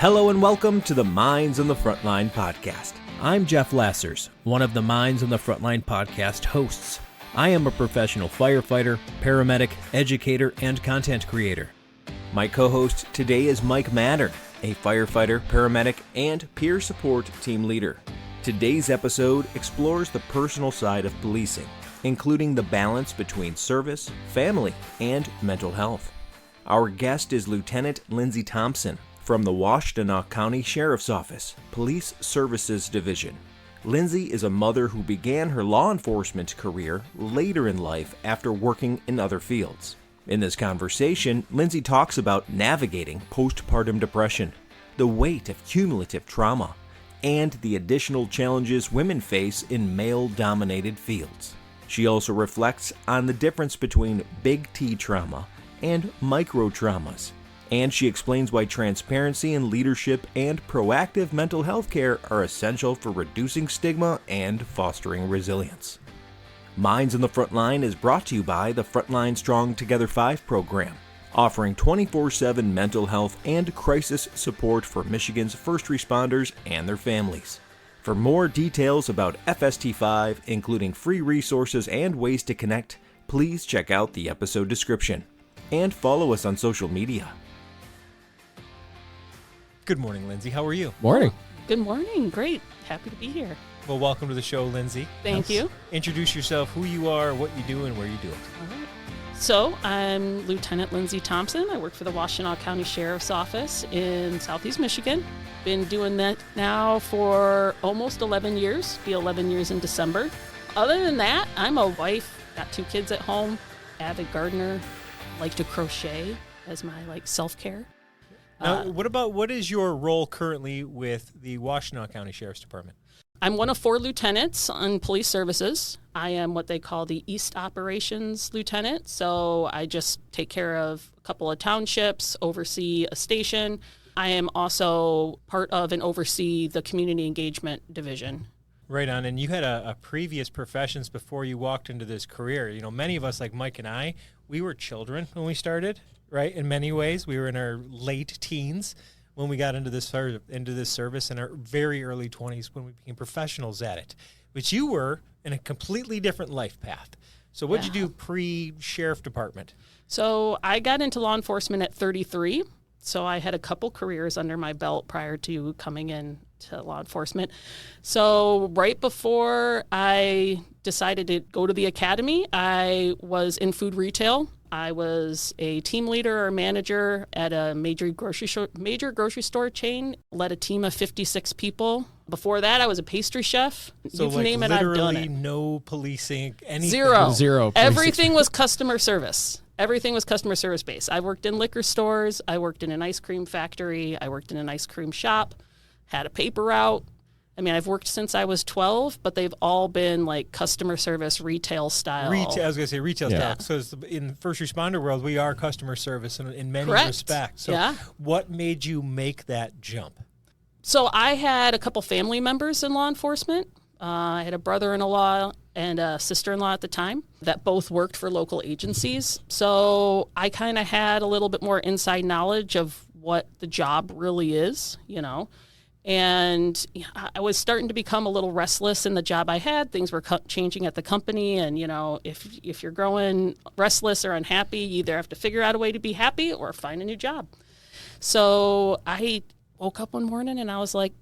Hello and welcome to the Minds on the Frontline Podcast. I'm Jeff Lassers, one of the Minds on the Frontline Podcast hosts. I am a professional firefighter, paramedic, educator, and content creator. My co-host today is Mike Mattern, a firefighter, paramedic, and peer support team leader. Today's episode explores the personal side of policing, including the balance between service, family, and mental health. Our guest is Lieutenant Lindsey Thompson from the Washtenaw County Sheriff's Office, Police Services Division. Lindsey is a mother who began her law enforcement career later in life after working in other fields. In this conversation, Lindsey talks about navigating postpartum depression, the weight of cumulative trauma, and the additional challenges women face in male-dominated fields. She also reflects on the difference between big T trauma and micro traumas, and she explains why transparency in leadership and proactive mental health care are essential for reducing stigma and fostering resilience. Minds on the Frontline is brought to you by the Frontline Strong Together 5 program, offering 24/7 mental health and crisis support for Michigan's first responders and their families. For more details about FST5, including free resources and ways to connect, please check out the episode description and follow us on social media. Good morning, Lindsey. How are you? Morning. Good morning. Great. Happy to be here. Well, welcome to the show, Lindsey. Thank you. Introduce yourself, who you are, what you do, and where you do it. All right. So I'm Lieutenant Lindsey Thompson. I work for the Washtenaw County Sheriff's Office in Southeast Michigan. Been doing that now for almost 11 years. Be 11 years in December. Other than that, I'm a wife, got 2 kids at home, avid gardener, like to crochet as my self-care. Now, what is your role currently with the Washtenaw County Sheriff's Department? I'm one of 4 lieutenants on police services. I am what they call the East Operations Lieutenant, so I just take care of a couple of townships, oversee a station. I am also part of and oversee the Community Engagement Division. Right on. And you had a previous professions before you walked into this career. You know, many of us, like Mike and I, we were children when we started, right? In many ways, we were in our late teens when we got into this service, in our very early 20s when we became professionals at it. But you were in a completely different life path. So what did you do pre-sheriff department? So I got into law enforcement at 33. So I had a couple careers under my belt prior to coming in to law enforcement. So right before I decided to go to the academy, I was in food retail. I was a team leader or manager at a major grocery store chain, led a team of 56 people. Before that, I was a pastry chef. So you name it, I've done it. No policing, anything? Zero. Everything was customer service. Everything was customer service based. I worked in liquor stores. I worked in an ice cream factory. I worked in an ice cream shop, had a paper route. I mean, I've worked since I was 12, but they've all been customer service, retail style. I was going to say retail style. So in the first responder world, we are customer service in many respects. So what made you make that jump? So I had a couple family members in law enforcement. I had a brother-in-law and a sister-in-law at the time that both worked for local agencies. So I kind of had a little bit more inside knowledge of what the job really is, And I was starting to become a little restless in the job I had. Things were changing at the company. And, if you're growing restless or unhappy, you either have to figure out a way to be happy or find a new job. So I woke up one morning and I was like,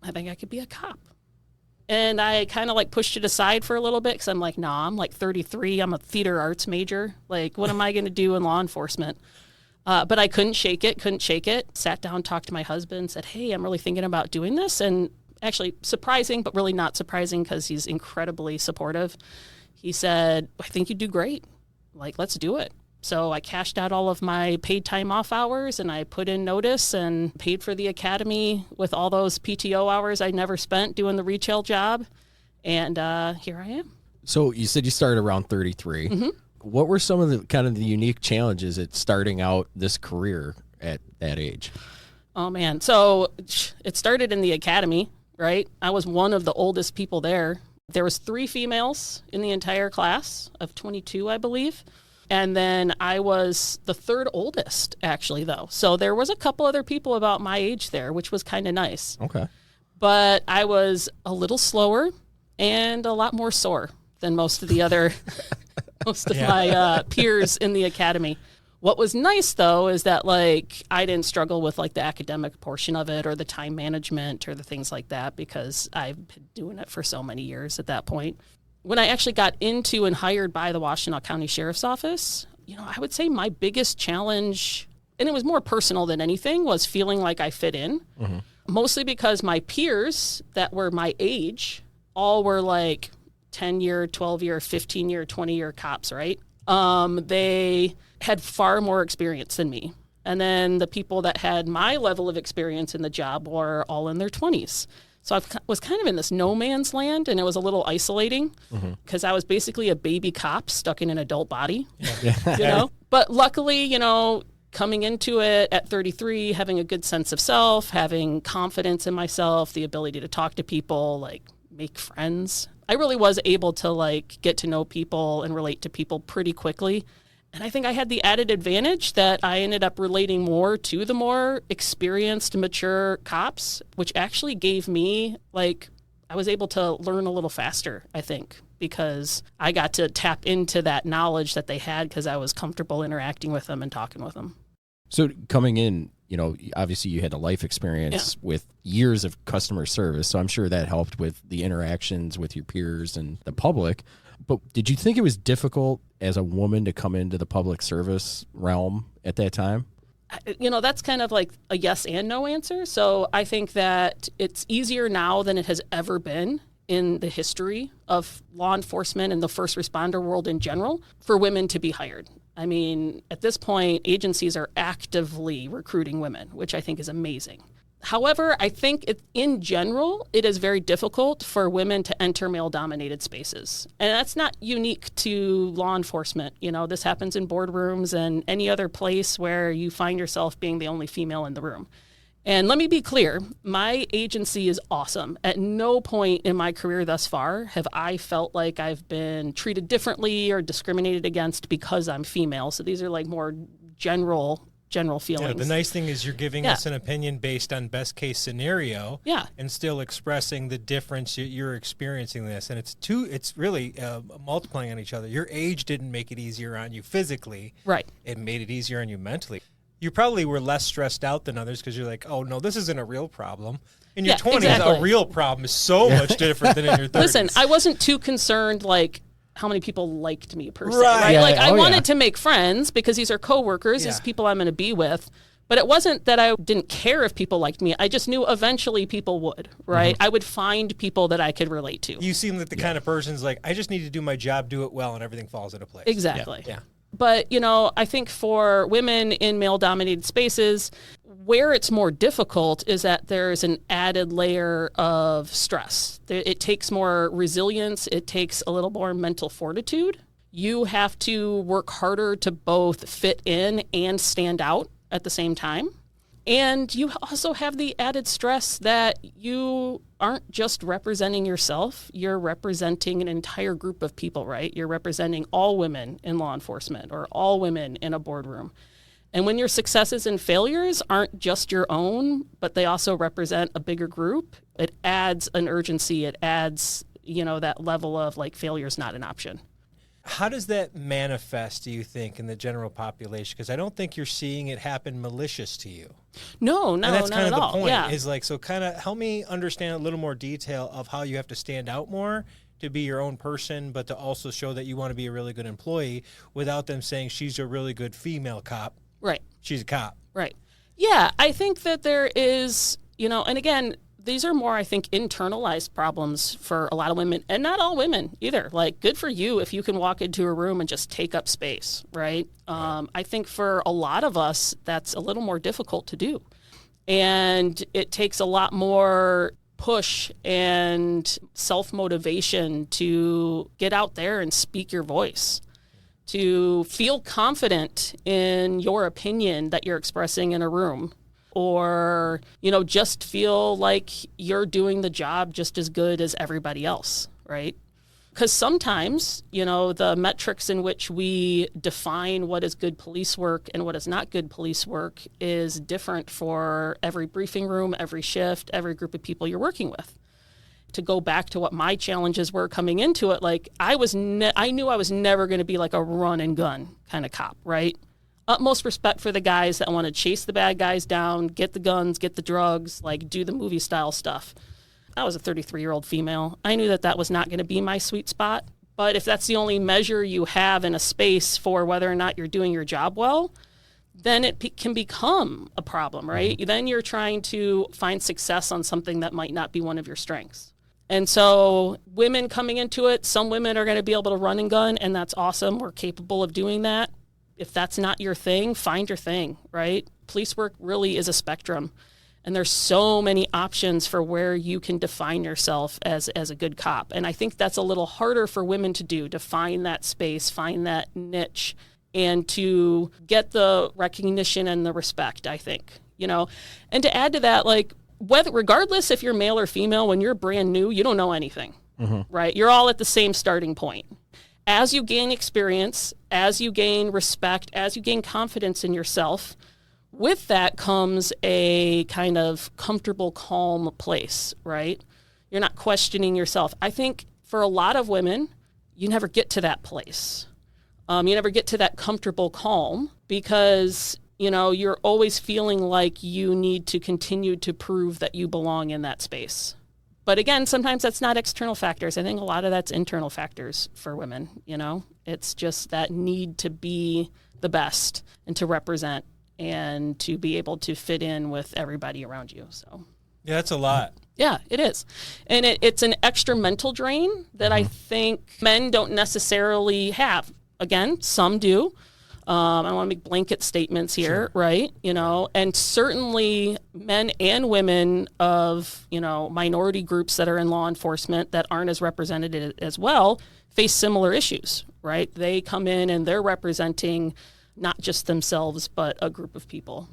I think I could be a cop. And I kind of pushed it aside for a little bit because I'm like, nah, I'm 33. I'm a theater arts major. What am I going to do in law enforcement? But I couldn't shake it. Sat down, talked to my husband, said, hey, I'm really thinking about doing this. And actually surprising, but really not surprising because he's incredibly supportive. He said, I think you'd do great. Let's do it. So I cashed out all of my paid time off hours and I put in notice and paid for the academy with all those PTO hours I never spent doing the retail job. And here I am. So you said you started around 33. Mm-hmm. What were some of the kind of the unique challenges at starting out this career at that age? Oh, man. So it started in the academy, right? I was one of the oldest people there. There was 3 females in the entire class of 22, I believe. And then I was the third oldest, actually, though. So there was a couple other people about my age there, which was kind of nice. Okay. But I was a little slower and a lot more sore than most of the other, most of my peers in the academy. What was nice, though, is that, like, I didn't struggle with, like, the academic portion of it or the time management or the things like that because I've been doing it for so many years at that point. When I actually got into and hired by the Washtenaw County Sheriff's Office, I would say my biggest challenge, and it was more personal than anything, was feeling like I fit in. Mm-hmm. Mostly because my peers that were my age all were like 10-year, 12-year, 15-year, 20-year cops, right? They had far more experience than me. And then the people that had my level of experience in the job were all in their 20s. So I was kind of in this no man's land, and it was a little isolating because I was basically a baby cop stuck in an adult body, But luckily, coming into it at 33, having a good sense of self, having confidence in myself, the ability to talk to people, like make friends. I really was able to like get to know people and relate to people pretty quickly. And I think I had the added advantage that I ended up relating more to the more experienced, mature cops, which actually gave me, I was able to learn a little faster, I think, because I got to tap into that knowledge that they had because I was comfortable interacting with them and talking with them. So coming in, obviously you had a life experience with years of customer service, so I'm sure that helped with the interactions with your peers and the public. But did you think it was difficult as a woman to come into the public service realm at that time? That's kind of like a yes and no answer. So I think that it's easier now than it has ever been in the history of law enforcement and the first responder world in general for women to be hired. I mean, at this point, agencies are actively recruiting women, which I think is amazing. However, I think in general, it is very difficult for women to enter male-dominated spaces. And that's not unique to law enforcement. This happens in boardrooms and any other place where you find yourself being the only female in the room. And let me be clear, my agency is awesome. At no point in my career thus far have I felt like I've been treated differently or discriminated against because I'm female. So these are like more general feelings. Yeah, the nice thing is you're giving us an opinion based on best case scenario and still expressing the difference you're experiencing this. And it's really multiplying on each other. Your age didn't make it easier on you physically. Right. It made it easier on you mentally. You probably were less stressed out than others because you're like, oh, no, this isn't a real problem. In your 20s, exactly. A real problem is so much different than in your 30s. Listen, I wasn't too concerned, how many people liked me per se, right? Yeah, I wanted to make friends because these are coworkers, these people I'm going to be with. But it wasn't that I didn't care if people liked me. I just knew eventually people would, right? I would find people that I could relate to. You seem like the kind of person's like, I just need to do my job, do it well, and everything falls into place. Exactly. Yeah. But, I think for women in male-dominated spaces, where it's more difficult is that there's an added layer of stress. It takes more resilience. It takes a little more mental fortitude. You have to work harder to both fit in and stand out at the same time. And you also have the added stress that you aren't just representing yourself, you're representing an entire group of people, right? You're representing all women in law enforcement or all women in a boardroom. And when your successes and failures aren't just your own, but they also represent a bigger group, it adds an urgency. It adds, that level of failure's not an option. How does that manifest, do you think, in the general population? Because I don't think you're seeing it happen malicious to you. No, and that's not kind at of the all. point. Yeah. Is so kind of help me understand a little more detail of how you have to stand out more to be your own person, but to also show that you want to be a really good employee without them saying she's a really good female cop. Right. She's a cop. Right. Yeah, I think that there is, and again, these are more, I think, internalized problems for a lot of women, and not all women either. Good for you if you can walk into a room and just take up space, right? I think for a lot of us, that's a little more difficult to do. And it takes a lot more push and self-motivation to get out there and speak your voice, to feel confident in your opinion that you're expressing in a room. Or, just feel like you're doing the job just as good as everybody else, right? Because sometimes, the metrics in which we define what is good police work and what is not good police work is different for every briefing room, every shift, every group of people you're working with. To go back to what my challenges were coming into it, like I knew I was never going to be like a run and gun kind of cop, right? Utmost respect for the guys that want to chase the bad guys down, get the guns, get the drugs, like do the movie style stuff. I was a 33-year-old female. I knew that was not going to be my sweet spot. But if that's the only measure you have in a space for whether or not you're doing your job well, then it can become a problem, right? Mm-hmm. Then you're trying to find success on something that might not be one of your strengths. And so women coming into it, some women are going to be able to run and gun, and that's awesome. We're capable of doing that. If that's not your thing, find your thing, right? Police work really is a spectrum. And there's so many options for where you can define yourself as a good cop. And I think that's a little harder for women to do, to find that space, find that niche, and to get the recognition and the respect, I think, And to add to that, like, regardless if you're male or female, when you're brand new, you don't know anything, right? You're all at the same starting point. As you gain experience, as you gain respect, as you gain confidence in yourself, with that comes a kind of comfortable, calm place, right? You're not questioning yourself. I think for a lot of women, you never get to that place. You never get to that comfortable calm because you're always feeling like you need to continue to prove that you belong in that space. But again, sometimes that's not external factors. I think a lot of that's internal factors for women, It's just that need to be the best and to represent and to be able to fit in with everybody around you. So yeah, that's a lot. Yeah, it is. And it's an extra mental drain that I think men don't necessarily have. Again, some do. I don't want to make blanket statements here, sure. Right? And certainly men and women of, minority groups that are in law enforcement that aren't as represented as well face similar issues, right? They come in and they're representing not just themselves, but a group of people.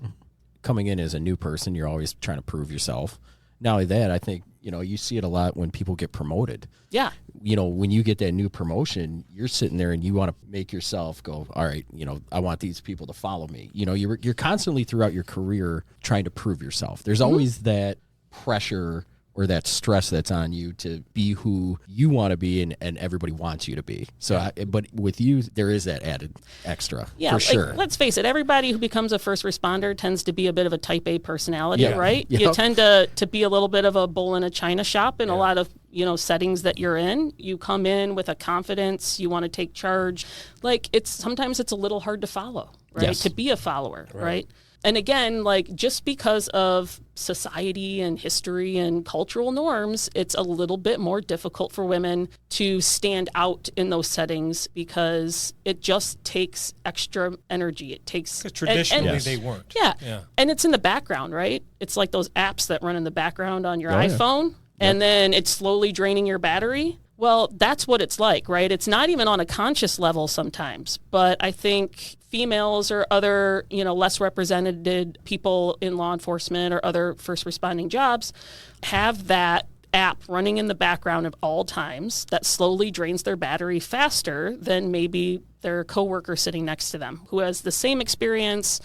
Coming in as a new person, you're always trying to prove yourself. Not only that, I think, you see it a lot when people get promoted. Yeah. When you get that new promotion, you're sitting there and you want to make yourself go, all right, I want these people to follow me. You're constantly throughout your career trying to prove yourself. There's always that pressure or that stress that's on you to be who you want to be and everybody wants you to be. So, but with you, there is that added extra, for sure. Let's face it, everybody who becomes a first responder tends to be a bit of a type A personality, right? Yep. You tend to be a little bit of a bull in a china shop in a lot of, settings that you're in. You come in with a confidence, you want to take charge. Like sometimes it's a little hard to follow, right? Yes. To be a follower, right? And again, just because of society and history and cultural norms, it's a little bit more difficult for women to stand out in those settings because it just takes extra energy. It takes... Because traditionally they weren't. Yeah. And it's in the background, right? It's like those apps that run in the background on your iPhone, and then it's slowly draining your battery. Well, that's what it's like, right? It's not even on a conscious level sometimes, but I think females or other, less represented people in law enforcement or other first responding jobs have that app running in the background at all times that slowly drains their battery faster than maybe their coworker sitting next to them who has the same experience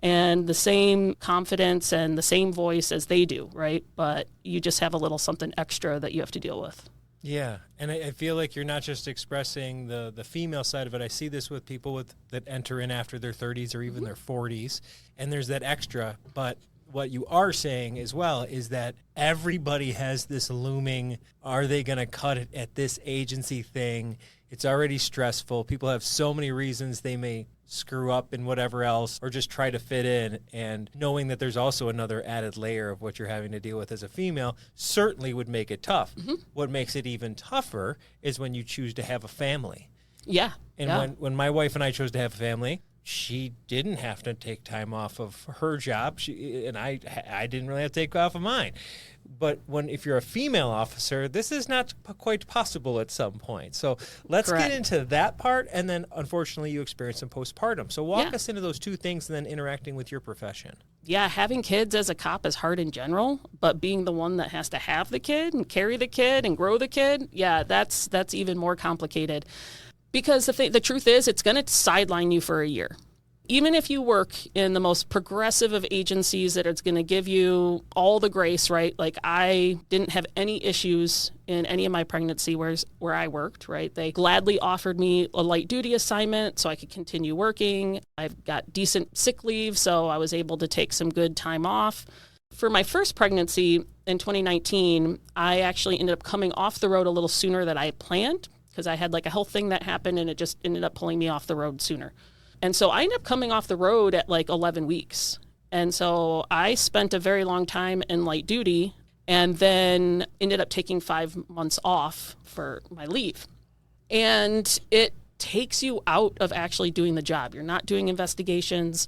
and the same confidence and the same voice as they do, right? But you just have a little something extra that you have to deal with. Yeah, and I feel like you're not just expressing the female side of it. I see this with people that enter in after their 30s or even their 40s, and there's that extra. But what you are saying as well is that everybody has this looming, are they going to cut it at this agency thing? It's already stressful. People have so many reasons they may screw up and whatever else, or just try to fit in, and knowing that there's also another added layer of what you're having to deal with as a female certainly would make it tough. What makes it even tougher is when you choose to have a family. Yeah. And when my wife and I chose to have a family, she didn't have to take time off of her job, and I didn't really have to take off of mine. But if you're a female officer, this is not quite possible at some point. So let's Correct. get into that part. And then, unfortunately, you experienced some postpartum. So walk us into those two things and then interacting with your profession. Yeah, having kids as a cop is hard in general, but being the one that has to have the kid and carry the kid and grow the kid, yeah, that's even more complicated. Because the truth is, it's going to sideline you for a year. Even if you work in the most progressive of agencies that it's going to give you all the grace, right? Like I didn't have any issues in any of my pregnancy where I worked, right? They gladly offered me a light duty assignment so I could continue working. I've got decent sick leave, so I was able to take some good time off. For my first pregnancy in 2019, I actually ended up coming off the road a little sooner than I had planned because I had like a health thing that happened and it just ended up pulling me off the road sooner. And so I ended up coming off the road at like 11 weeks. And so I spent a very long time in light duty and then ended up taking 5 months off for my leave. And it takes you out of actually doing the job. You're not doing investigations.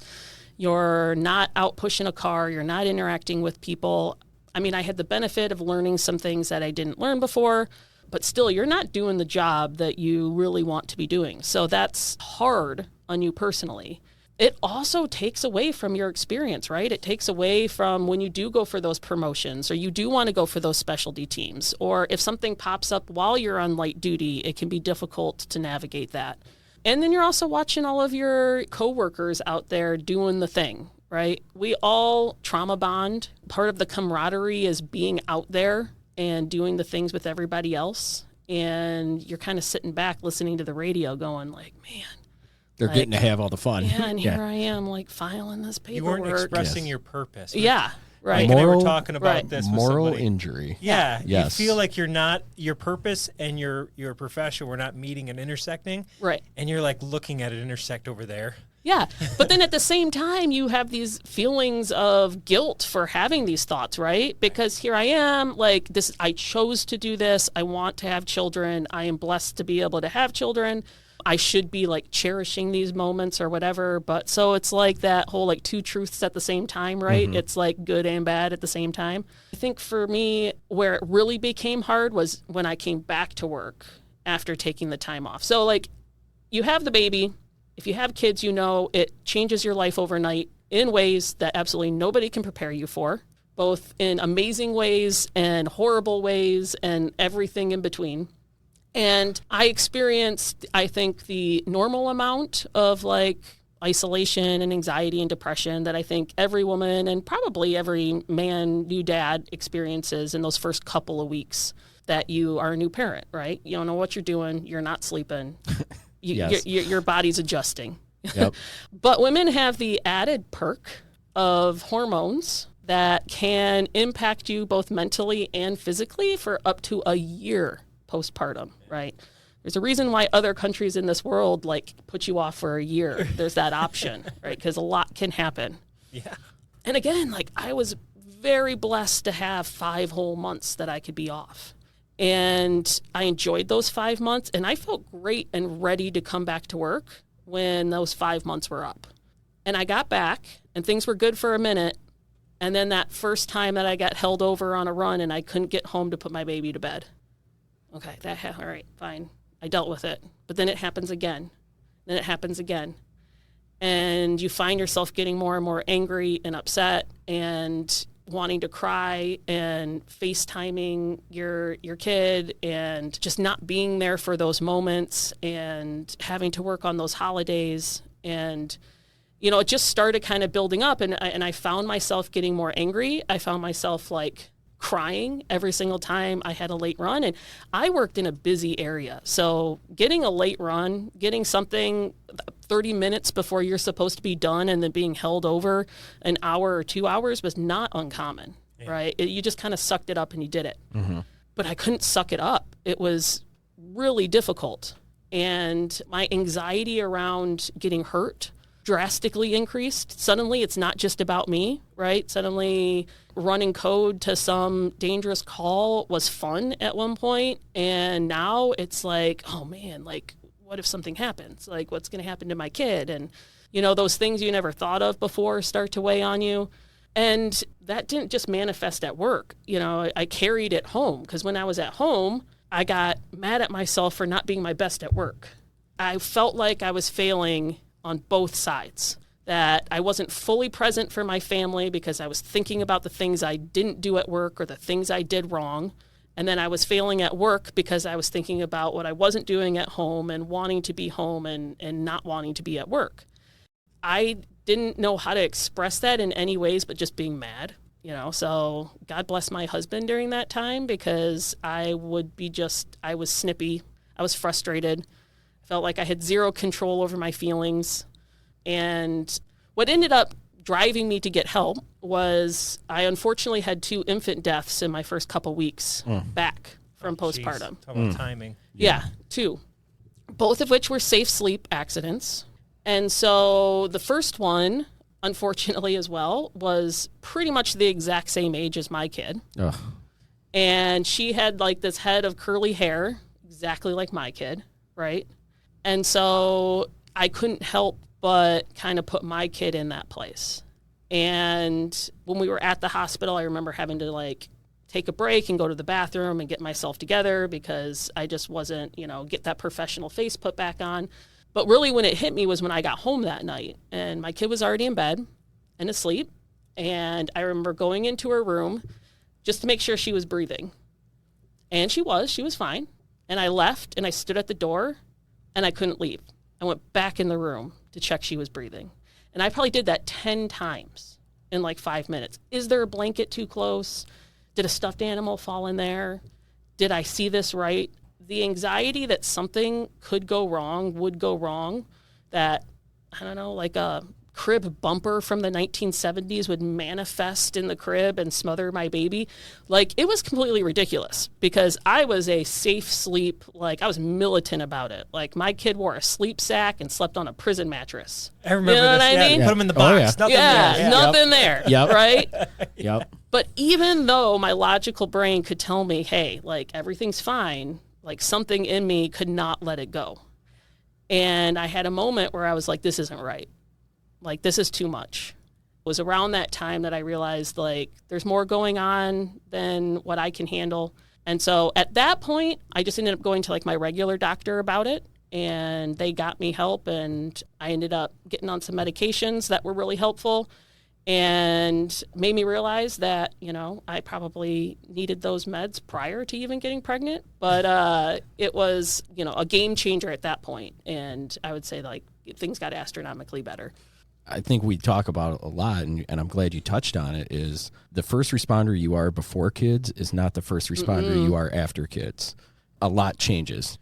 You're not out pushing a car. You're not interacting with people. I mean, I had the benefit of learning some things that I didn't learn before, but still, you're not doing the job that you really want to be doing. So that's hard on you personally. It also takes away from your experience, right? It takes away from when you do go for those promotions or you do want to go for those specialty teams, or if something pops up while you're on light duty, it can be difficult to navigate that. And then you're also watching all of your coworkers out there doing the thing, right? We all trauma bond. Part of the camaraderie is being out there and doing the things with everybody else. And you're kind of sitting back listening to the radio going like, man, They're getting to have all the fun. yeah, and here I am like filing this paperwork. You weren't expressing your purpose. Yeah, right. Mike and I were talking about right. this with Moral somebody. injury. Yeah, Yes. you feel like you're not, your purpose and your profession were not meeting and intersecting. Right. And you're like looking at it intersect over there. Yeah, but then at the same time, you have these feelings of guilt for having these thoughts, right? Because here I am, like this, I chose to do this. I want to have children. I am blessed to be able to have children. I should be like cherishing these moments or whatever. But so it's like that whole like two truths at the same time, right? Mm-hmm. It's like good and bad at the same time. I think for me, where it really became hard was when I came back to work after taking the time off. So like you have the baby. If you have kids, you know it changes your life overnight in ways that absolutely nobody can prepare you for, both in amazing ways and horrible ways and everything in between. And I experienced, I think, the normal amount of like isolation and anxiety and depression that I think every woman and probably every man, new dad experiences in those first couple of weeks that you are a new parent, right? You don't know what you're doing. You're not sleeping. Yes. Your body's adjusting. Yep. But women have the added perk of hormones that can impact you both mentally and physically for up to a year postpartum, right? There's a reason why other countries in this world like put you off for a year. There's that option, right? Because a lot can happen. Yeah. And again, like I was very blessed to have 5 whole months that I could be off. And I enjoyed those 5 months, and I felt great and ready to come back to work when those 5 months were up. And I got back, and things were good for a minute. And then that first time that I got held over on a run and I couldn't get home to put my baby to bed. Okay, all right, fine. I dealt with it. But then it happens again. Then it happens again. And you find yourself getting more and more angry and upset and wanting to cry and FaceTiming your kid and just not being there for those moments and having to work on those holidays. And, you know, it just started kind of building up and I found myself getting more angry. I found myself like crying every single time I had a late run. And I worked in a busy area. So getting a late run, getting something 30 minutes before you're supposed to be done and then being held over an hour or 2 hours was not uncommon, right? You just kind of sucked it up and you did it. Mm-hmm. But I couldn't suck it up. It was really difficult. And my anxiety around getting hurt drastically increased. Suddenly, it's not just about me, right? Suddenly, running code to some dangerous call was fun at one point, and now it's like, oh man, like, what if something happens? Like, what's going to happen to my kid? And, you know, those things you never thought of before start to weigh on you. And that didn't just manifest at work. I carried it home because when I was at home, I got mad at myself for not being my best at work. I felt like I was failing on both sides, that I wasn't fully present for my family because I was thinking about the things I didn't do at work or the things I did wrong. And then I was failing at work because I was thinking about what I wasn't doing at home and wanting to be home and not wanting to be at work. I didn't know how to express that in any ways but just being mad, So God bless my husband during that time because I was snippy. I was frustrated. I felt like I had zero control over my feelings. And what ended up driving me to get help was I unfortunately had 2 infant deaths in my first couple weeks back from postpartum. Talk about timing. Yeah, 2. Both of which were safe sleep accidents. And so the first one, unfortunately as well, was pretty much the exact same age as my kid. Ugh. And she had like this head of curly hair, exactly like my kid, right? And so I couldn't help but kind of put my kid in that place. And when we were at the hospital, I remember having to take a break and go to the bathroom and get myself together because I just wasn't, get that professional face put back on. But really when it hit me was when I got home that night and my kid was already in bed and asleep. And I remember going into her room just to make sure she was breathing. And she was fine. And I left and I stood at the door and I couldn't leave. I went back in the room to check she was breathing. And I probably did that 10 times in 5 minutes. Is there a blanket too close? Did a stuffed animal fall in there? Did I see this right? The anxiety that something would go wrong, that, I don't know, like a crib bumper from the 1970s would manifest in the crib and smother my baby. It was completely ridiculous because I was a safe sleep, I was militant about it. My kid wore a sleep sack and slept on a prison mattress. I remember this. What I mean? Put them in the box. Oh, Nothing there. Nothing there. Yep. Right? Yep. But even though my logical brain could tell me, hey, everything's fine, something in me could not let it go. And I had a moment where I was like, this isn't right. This is too much. It was around that time that I realized, there's more going on than what I can handle. And so at that point, I just ended up going to, my regular doctor about it. And they got me help. And I ended up getting on some medications that were really helpful and made me realize that, I probably needed those meds prior to even getting pregnant. But it was, a game changer at that point. And I would say, things got astronomically better. I think we talk about it a lot, and I'm glad you touched on it, is the first responder you are before kids is not the first responder you are after kids. A lot changes.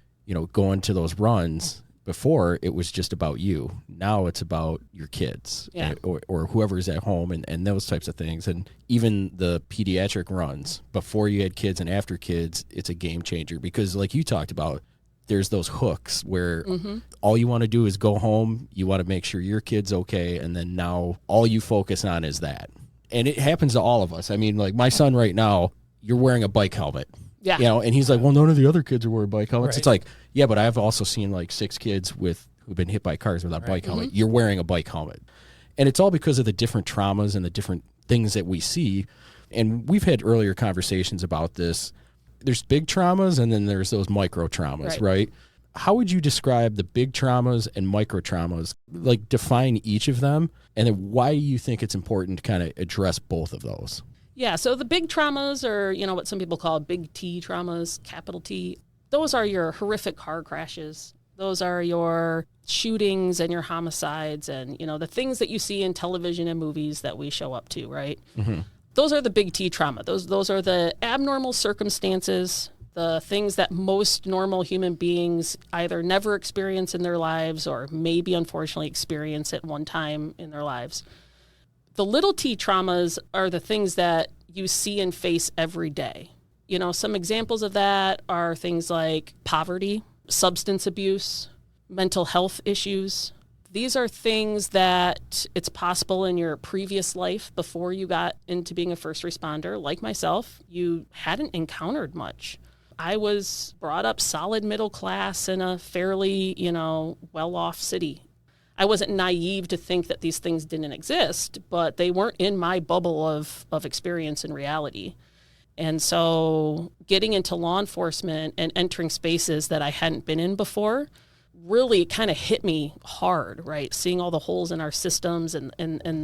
Going to those runs, before it was just about you. Now it's about your kids or whoever's at home and those types of things. And even the pediatric runs, before you had kids and after kids, it's a game changer because like you talked about, there's those hooks where all you want to do is go home. You want to make sure your kid's okay. And then now all you focus on is that. And it happens to all of us. I mean, my son right now, you're wearing a bike helmet. Yeah. And he's like, well, none of the other kids are wearing bike helmets. Right. It's yeah, but I've also seen 6 kids who've been hit by cars without bike helmet. You're wearing a bike helmet. And it's all because of the different traumas and the different things that we see. And we've had earlier conversations about this. There's big traumas and then there's those micro traumas, right? How would you describe the big traumas and micro traumas? Define each of them, and then why do you think it's important to kind of address both of those? Yeah, so the big traumas are, what some people call big T traumas, capital T. Those are your horrific car crashes. Those are your shootings and your homicides and, the things that you see in television and movies that we show up to, right? Mm-hmm. Those are the big T trauma. Those are the abnormal circumstances, the things that most normal human beings either never experience in their lives or maybe unfortunately experience at one time in their lives. The little T traumas are the things that you see and face every day. Some examples of that are things like poverty, substance abuse, mental health issues. These are things that it's possible in your previous life before you got into being a first responder, like myself, you hadn't encountered much. I was brought up solid middle class in a fairly, well-off city. I wasn't naive to think that these things didn't exist, but they weren't in my bubble of experience and reality. And so getting into law enforcement and entering spaces that I hadn't been in before really kind of hit me hard, right? Seeing all the holes in our systems and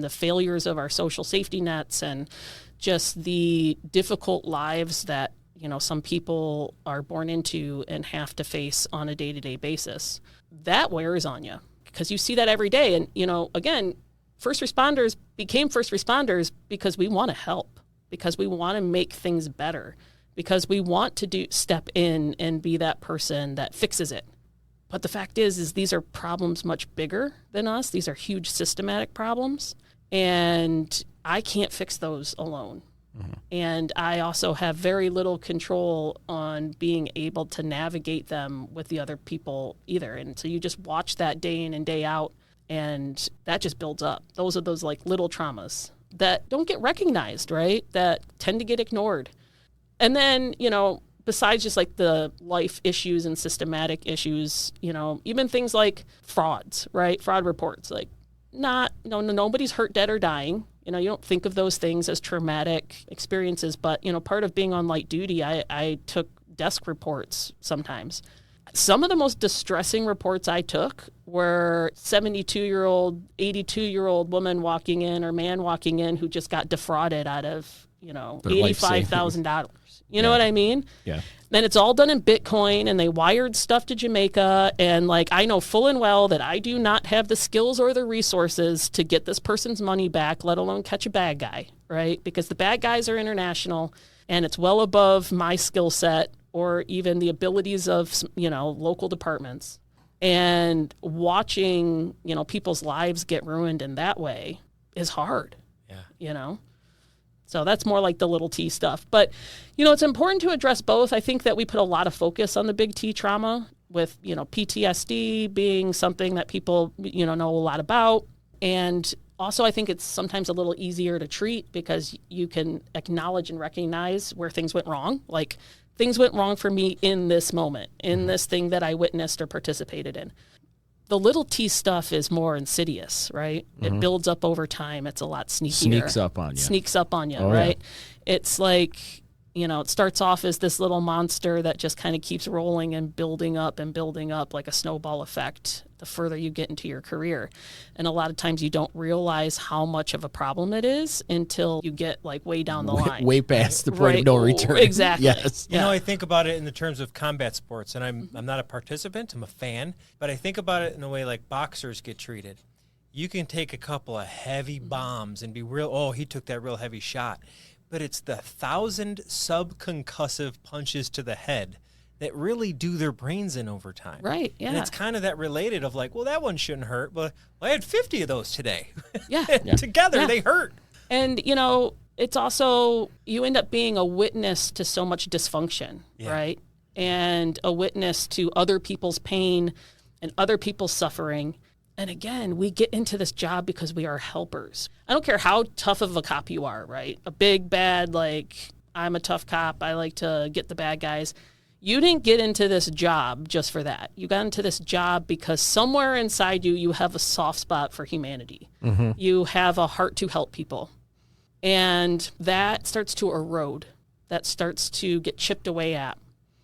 the failures of our social safety nets and just the difficult lives that, some people are born into and have to face on a day-to-day basis. That wears on you because you see that every day. And, again, first responders became first responders because we want to help, because we want to make things better, because we want to step in and be that person that fixes it. But the fact is these are problems much bigger than us. These are huge systematic problems, and I can't fix those alone. Mm-hmm. And I also have very little control on being able to navigate them with the other people either. And so you just watch that day in and day out, and that just builds up. Those are those like little traumas that don't get recognized, right? That tend to get ignored. And then, besides just like the life issues and systematic issues, even things like frauds, right? Fraud reports, like nobody's hurt, dead, or dying. You don't think of those things as traumatic experiences, but, part of being on light duty, I took desk reports sometimes. Some of the most distressing reports I took were 72-year-old, 82-year-old woman walking in or man walking in who just got defrauded out of, $85,000. You know what I mean? Yeah. And it's all done in Bitcoin, and they wired stuff to Jamaica. And I know full and well that I do not have the skills or the resources to get this person's money back, let alone catch a bad guy, right? Because the bad guys are international, and it's well above my skill set or even the abilities of, local departments. And watching, people's lives get ruined in that way is hard. Yeah. So that's more like the little T stuff. But, it's important to address both. I think that we put a lot of focus on the big T trauma with, PTSD being something that people, know a lot about. And also I think it's sometimes a little easier to treat because you can acknowledge and recognize where things went wrong. Like things went wrong for me in this moment, in this thing that I witnessed or participated in. The little T stuff is more insidious, right? Mm-hmm. It builds up over time. It's a lot sneakier. Sneaks up on you, right? Yeah. It's like, it starts off as this little monster that just kind of keeps rolling and building up like a snowball effect the further you get into your career. And a lot of times you don't realize how much of a problem it is until you get way down the line. Way past the point of no return. Exactly. Yes. I think about it in the terms of combat sports, and I'm not a participant, I'm a fan, but I think about it in a way like boxers get treated. You can take a couple of heavy bombs and be he took that real heavy shot. But it's the 1,000 subconcussive punches to the head that really do their brains in over time. Right, yeah. And it's kind of that related of that one shouldn't hurt, but I had 50 of those today. Yeah. Together, they hurt. And, it's also, you end up being a witness to so much dysfunction, right? And a witness to other people's pain and other people's suffering. And again, we get into this job because we are helpers. I don't care how tough of a cop you are, right? A big, bad, I'm a tough cop. I like to get the bad guys. You didn't get into this job just for that. You got into this job because somewhere inside you have a soft spot for humanity. Mm-hmm. You have a heart to help people. And that starts to erode. That starts to get chipped away at.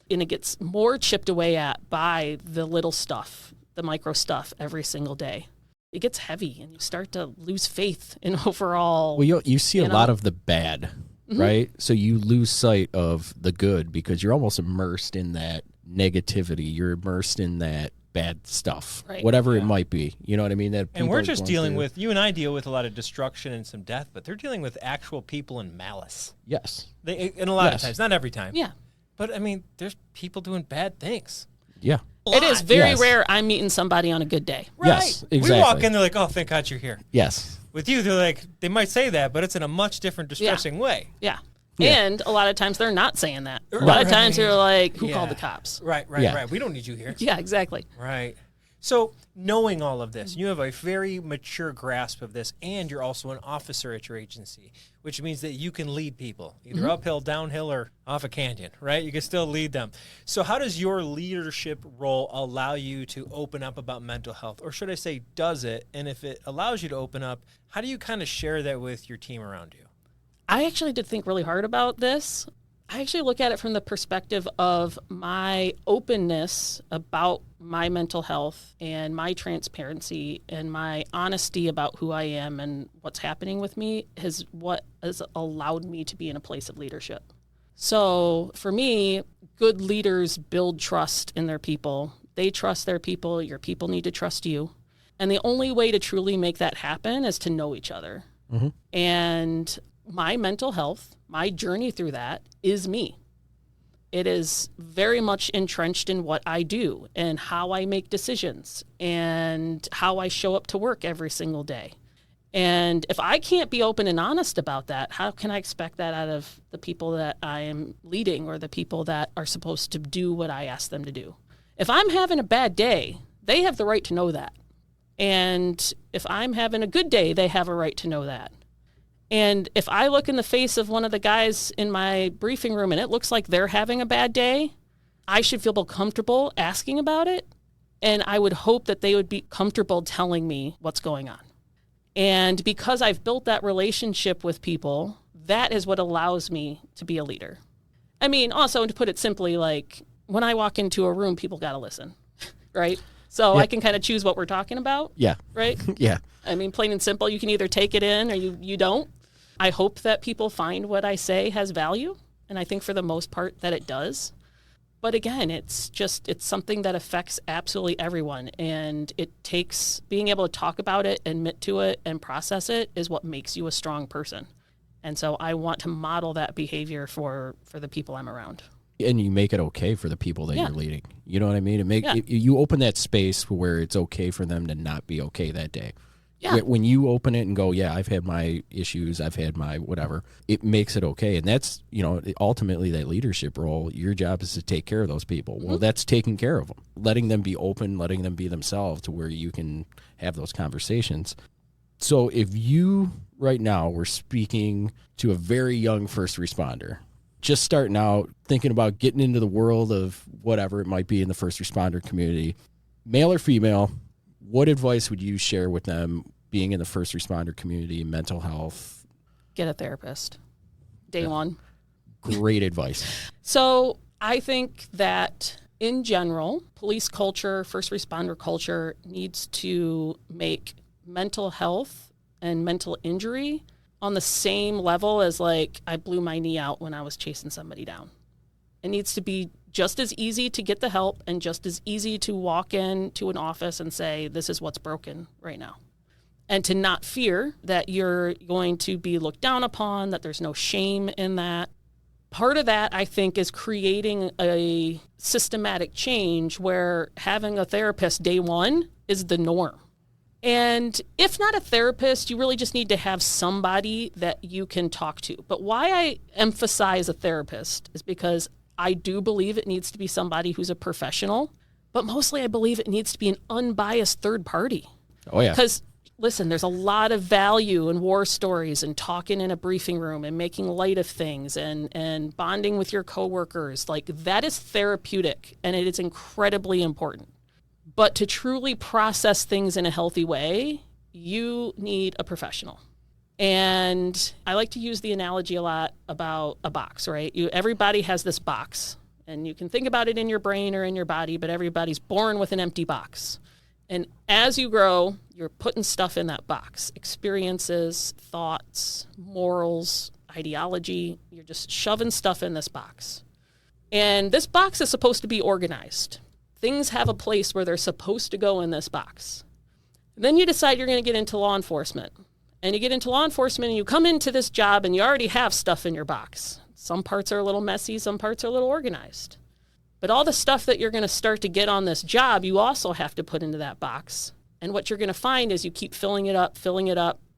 And it gets more chipped away at by the little stuff, the micro stuff every single day. It gets heavy and you start to lose faith in overall. Well, you see a lot of the bad, mm-hmm. right? So you lose sight of the good because you're almost immersed in that negativity. You're immersed in that bad stuff, right. Whatever it might be. You know what I mean? And we're just dealing with, you and I deal with a lot of destruction and some death, but they're dealing with actual people in malice. Yes. And a lot of times, not every time. Yeah. But there's people doing bad things. Yeah. It is very rare I'm meeting somebody on a good day. Right. Yes, exactly. We walk in, they're like, oh, thank God you're here. Yes. With you, they're like, they might say that, but it's in a much different, distressing way. Yeah. And a lot of times they're not saying that. A lot of times they're like, who called the cops? Right. We don't need you here. Yeah, exactly. Right. So knowing all of this, you have a very mature grasp of this, and you're also an officer at your agency, which means that you can lead people either uphill, downhill, or off a canyon, right? You can still lead them. So how does your leadership role allow you to open up about mental health? Or should I say, does it? And if it allows you to open up, how do you kind of share that with your team around you? I actually did think really hard about this. I actually look at it from the perspective of my openness about my mental health and my transparency and my honesty about who I am and what's happening with me is what has allowed me to be in a place of leadership. So for me, good leaders build trust in their people. They trust their people. Your people need to trust you. And the only way to truly make that happen is to know each other. Mm-hmm. And my mental health, my journey through that is me. It is very much entrenched in what I do and how I make decisions and how I show up to work every single day. And if I can't be open and honest about that, how can I expect that out of the people that I am leading or the people that are supposed to do what I ask them to do? If I'm having a bad day, they have the right to know that. And if I'm having a good day, they have a right to know that. And if I look in the face of one of the guys in my briefing room and it looks like they're having a bad day, I should feel comfortable asking about it. And I would hope that they would be comfortable telling me what's going on. And because I've built that relationship with people, that is what allows me to be a leader. I mean, also, to put it simply, like when I walk into a room, people got to listen, right? So I can kind of choose what we're talking about. Yeah. Right? Yeah. I mean, plain and simple, you can either take it in or you don't. I hope that people find what I say has value, and I think for the most part that it does. But again, it's something that affects absolutely everyone, and it takes being able to talk about it, admit to it, and process it is what makes you a strong person. And so I want to model that behavior for the people I'm around. And you make it okay for the people that you're leading. You know what I mean? You open that space where it's okay for them to not be okay that day. Yeah. When you open it and go, yeah, I've had my issues, I've had my whatever, it makes it okay. And that's, ultimately that leadership role, your job is to take care of those people. Mm-hmm. Well, that's taking care of them, letting them be open, letting them be themselves to where you can have those conversations. So if you right now were speaking to a very young first responder, just starting out, thinking about getting into the world of whatever it might be in the first responder community, male or female, what advice would you share with them being in the first responder community, mental health? Get a therapist. Day one. Great advice. So I think that in general, police culture, first responder culture needs to make mental health and mental injury on the same level as like I blew my knee out when I was chasing somebody down. It needs to be just as easy to get the help and just as easy to walk into an office and say, this is what's broken right now. And to not fear that you're going to be looked down upon, that there's no shame in that. Part of that, I think, is creating a systematic change where having a therapist day one is the norm. And if not a therapist, you really just need to have somebody that you can talk to. But why I emphasize a therapist is because I do believe it needs to be somebody who's a professional, but mostly I believe it needs to be an unbiased third party. Oh, yeah. Because, listen, there's a lot of value in war stories and talking in a briefing room and making light of things and bonding with your coworkers. Like, that is therapeutic, and it is incredibly important. But to truly process things in a healthy way, you need a professional. And I like to use the analogy a lot about a box, right? Everybody has this box, and you can think about it in your brain or in your body, but everybody's born with an empty box. And as you grow, you're putting stuff in that box, experiences, thoughts, morals, ideology. You're just shoving stuff in this box. And this box is supposed to be organized. Things have a place where they're supposed to go in this box. And then you decide you're going to get into law enforcement. And you get into law enforcement and you come into this job and you already have stuff in your box. Some parts are a little messy, some parts are a little organized. But all the stuff that you're going to start to get on this job, you also have to put into that box. And what you're going to find is you keep filling it up.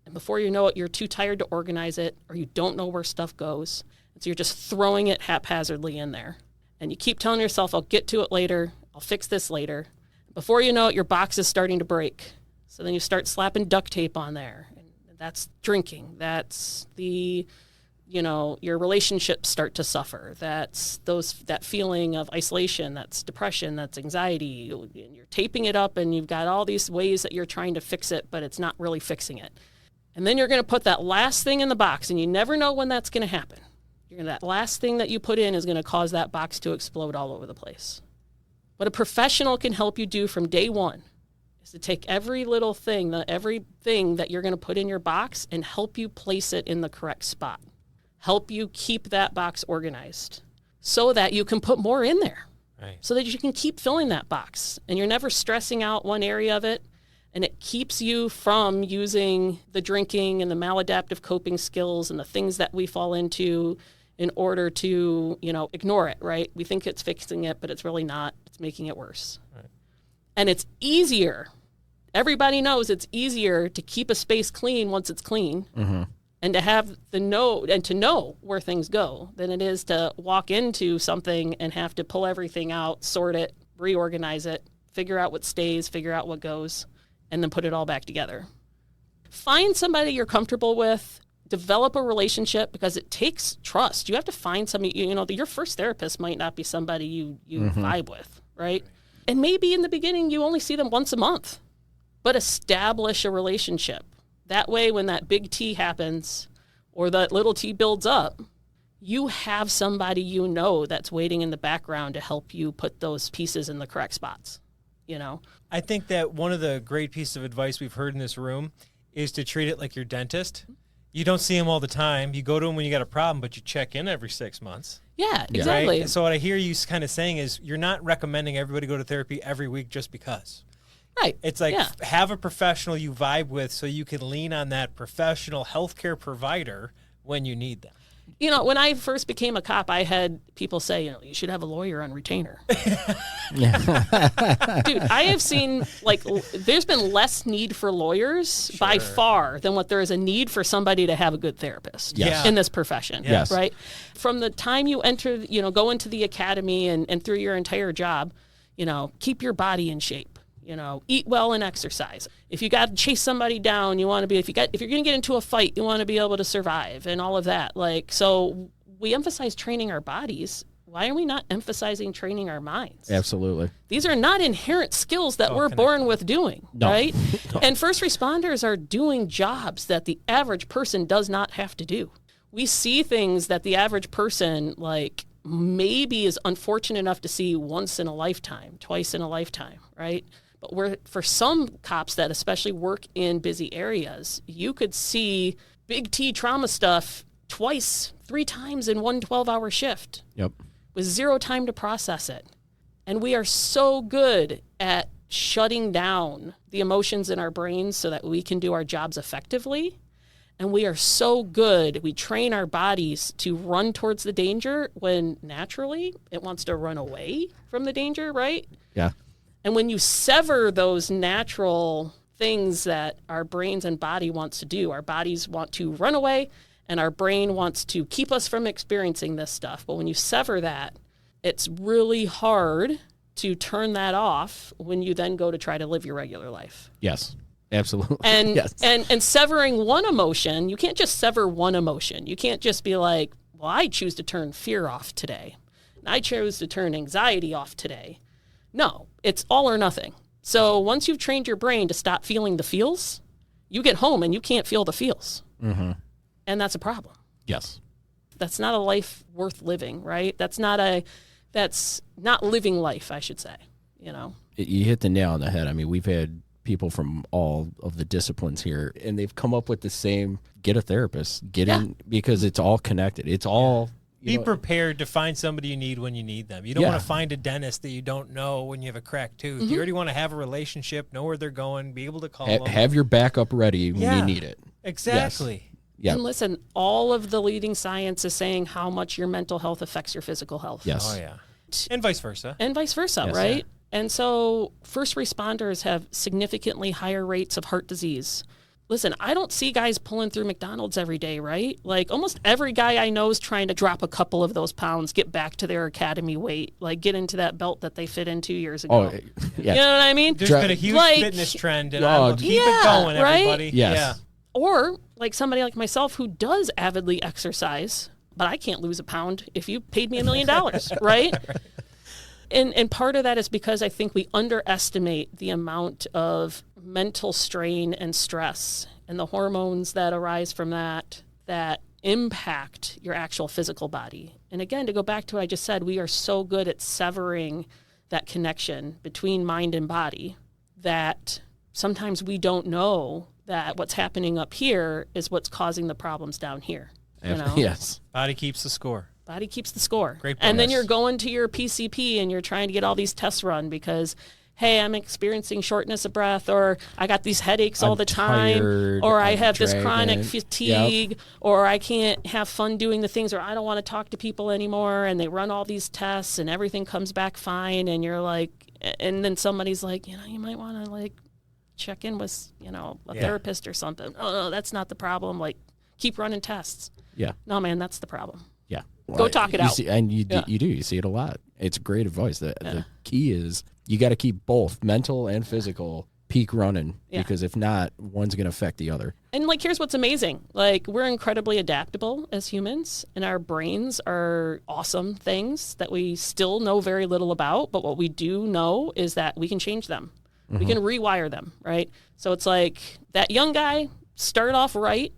And before you know it, you're too tired to organize it, or you don't know where stuff goes. And so you're just throwing it haphazardly in there. And you keep telling yourself, I'll get to it later. I'll fix this later. Before you know it, your box is starting to break. So then you start slapping duct tape on there. And that's drinking. That's your relationships start to suffer. That's that feeling of isolation. That's depression. That's anxiety. You're taping it up, and you've got all these ways that you're trying to fix it, but it's not really fixing it. And then you're going to put that last thing in the box, and you never know when that's going to happen. That last thing that you put in is going to cause that box to explode all over the place. What a professional can help you do from day one is to take every little thing, everything that you're going to put in your box, and help you place it in the correct spot. Help you keep that box organized so that you can put more in there. Right. So that you can keep filling that box, and you're never stressing out one area of it. And it keeps you from using the drinking and the maladaptive coping skills and the things that we fall into in order to, ignore it, right? We think it's fixing it, but it's really not. It's making it worse. Right. And it's easier. Everybody knows it's easier to keep a space clean once it's clean, mm-hmm. and to have to know where things go than it is to walk into something and have to pull everything out, sort it, reorganize it, figure out what stays, figure out what goes, and then put it all back together. Find somebody you're comfortable with. Develop a relationship, because it takes trust. You have to find somebody, your first therapist might not be somebody you mm-hmm. vibe with, right? And maybe in the beginning you only see them once a month, but establish a relationship. That way, when that big T happens or that little T builds up, you have somebody that's waiting in the background to help you put those pieces in the correct spots, I think that one of the great pieces of advice we've heard in this room is to treat it like your dentist. You don't see him all the time. You go to him when you got a problem, but you check in every 6 months. Yeah, exactly. Right? So what I hear you kind of saying is you're not recommending everybody go to therapy every week just because. Right. It's like have a professional you vibe with so you can lean on that professional healthcare provider when you need them. When I first became a cop, I had people say, you should have a lawyer on retainer. Dude, I have seen, there's been less need for lawyers by far than what there is a need for somebody to have a good therapist in this profession. Yes. Right? From the time you enter, go into the academy and through your entire job, keep your body in shape. Eat well and exercise. If you got to chase somebody down, you want to be, if you're going to get into a fight, you want to be able to survive and all of that. So we emphasize training our bodies. Why are we not emphasizing training our minds? Absolutely. These are not inherent skills that we're born with doing, right? No. And first responders are doing jobs that the average person does not have to do. We see things that the average person, maybe is unfortunate enough to see once in a lifetime, twice in a lifetime, right? But for some cops that especially work in busy areas, you could see big T trauma stuff twice, 3 times in one 12-hour shift. Yep. With zero time to process it. And we are so good at shutting down the emotions in our brains so that we can do our jobs effectively. And we are so good, we train our bodies to run towards the danger when naturally it wants to run away from the danger, right? Yeah. And when you sever those natural things that our brains and body wants to do, our bodies want to run away and our brain wants to keep us from experiencing this stuff. But when you sever that, it's really hard to turn that off when you then go to try to live your regular life. Yes. Absolutely. And yes. and severing one emotion, you can't just sever one emotion. You can't just be like, well, I choose to turn fear off today. And I chose to turn anxiety off today. No, it's all or nothing. So once you've trained your brain to stop feeling the feels, you get home and you can't feel the feels. Mm-hmm. And that's a problem. Yes. That's not a life worth living, right? That's not living life, I should say, You hit the nail on the head. I mean, we've had people from all of the disciplines here, and they've come up with the same, get a therapist, in, because it's all connected. It's all... Be prepared to find somebody you need when you need them. You don't want to find a dentist that you don't know when you have a cracked tooth. Mm-hmm. You already want to have a relationship, know where they're going, be able to call them. Have your backup ready when you need it. Exactly. Yes. Yep. And listen, all of the leading science is saying how much your mental health affects your physical health. Yes. Oh, yeah. And vice versa. Yes, right? Yeah. And so first responders have significantly higher rates of heart disease, listen, I don't see guys pulling through McDonald's every day, right? Like almost every guy I know is trying to drop a couple of those pounds, get back to their academy weight, like get into that belt that they fit in 2 years ago. Oh, yeah. You know what I mean? There's been a huge fitness trend, and I will keep it going, everybody. Right? Yes. Yeah. Or like somebody like myself who does avidly exercise, but I can't lose a pound if you paid me $1 million, right? And part of that is because I think we underestimate the amount of mental strain and stress and the hormones that arise from that impact your actual physical body. And again, to go back to what I just said, we are so good at severing that connection between mind and body that sometimes we don't know that what's happening up here is what's causing the problems down here. You know? Yes. Body keeps the score. Body keeps the score. Great point. And then you're going to your PCP and you're trying to get all these tests run because, hey, I'm experiencing shortness of breath, or I got these headaches all the time, tired, or I I'm have this dragging. chronic fatigue, or I can't have fun doing the things, or I don't want to talk to people anymore. And they run all these tests and everything comes back fine. And you're like, and then somebody's like, you might want to like check in with, a therapist or something. Oh, no, that's not the problem. Like, keep running tests. Yeah. No, man, that's the problem. Yeah. Go talk it out. See, and you do. You see it a lot. It's great advice. The key is you got to keep both mental and physical peak running because if not, one's going to affect the other. And like, here's what's amazing. Like, we're incredibly adaptable as humans, and our brains are awesome things that we still know very little about. But what we do know is that we can change them. We can rewire them, right? So it's like that young guy started off right,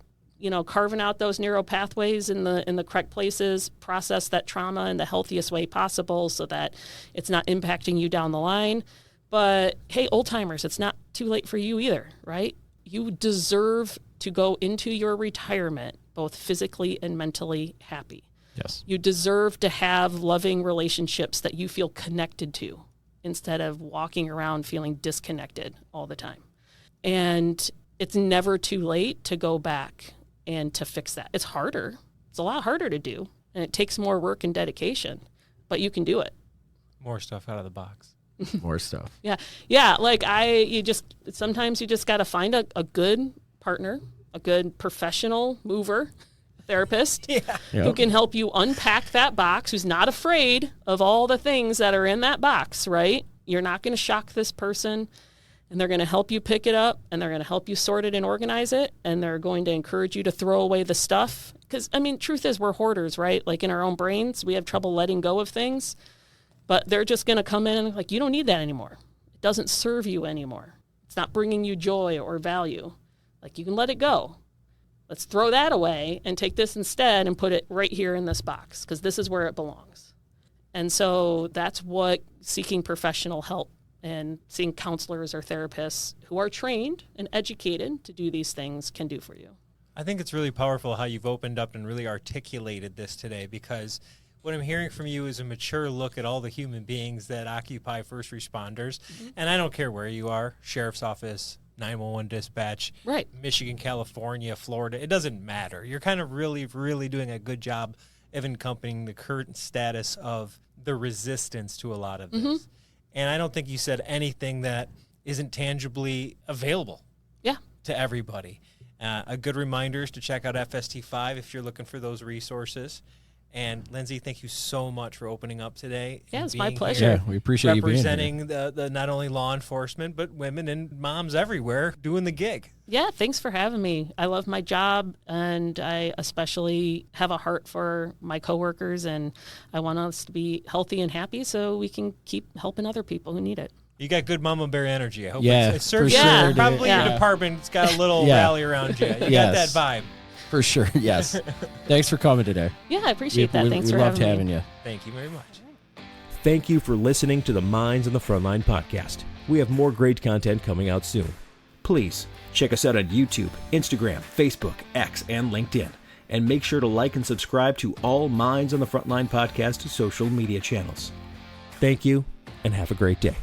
carving out those neural pathways in the correct places, process that trauma in the healthiest way possible so that it's not impacting you down the line. But hey, old timers, it's not too late for you either, right? You deserve to go into your retirement both physically and mentally happy. Yes. You deserve to have loving relationships that you feel connected to instead of walking around feeling disconnected all the time. And it's never too late to go back and to fix that. It's harder. It's a lot harder to do, and it takes more work and dedication, but you can do it. More stuff out of the box. More stuff. Yeah. Like sometimes you just got to find a good partner, a good professional mover, therapist who can help you unpack that box, who's not afraid of all the things that are in that box, right? You're not going to shock this person, and they're going to help you pick it up, and they're going to help you sort it and organize it, and they're going to encourage you to throw away the stuff. Because, truth is, we're hoarders, right? Like in our own brains, we have trouble letting go of things, but they're just going to come in and like, you don't need that anymore. It doesn't serve you anymore. It's not bringing you joy or value. Like, you can let it go. Let's throw that away and take this instead and put it right here in this box because this is where it belongs. And so that's what seeking professional help and seeing counselors or therapists who are trained and educated to do these things can do for you. I think it's really powerful how you've opened up and really articulated this today, because what I'm hearing from you is a mature look at all the human beings that occupy first responders. Mm-hmm. And I don't care where you are, sheriff's office, 911 dispatch, right, Michigan, California, Florida. It doesn't matter. You're kind of really, really doing a good job of encompassing the current status of the resistance to a lot of this. Mm-hmm. And I don't think you said anything that isn't tangibly available to everybody. A good reminder is to check out FST5 if you're looking for those resources. And Lindsey, thank you so much for opening up today. Yeah, it's my pleasure. Yeah, we appreciate you being here. Representing the not only law enforcement, but women and moms everywhere doing the gig. Yeah, thanks for having me. I love my job, and I especially have a heart for my coworkers, and I want us to be healthy and happy so we can keep helping other people who need it. You got good mama bear energy. I hope it serves for sure, you. Probably your department's got a little rally around you. You got that vibe. For sure, yes. Thanks for coming today. Yeah, I appreciate that. Thanks for having me. We loved having you. Thank you very much. Thank you for listening to the Minds on the Frontline podcast. We have more great content coming out soon. Please check us out on YouTube, Instagram, Facebook, X, and LinkedIn. And make sure to like and subscribe to all Minds on the Frontline podcast social media channels. Thank you, and have a great day.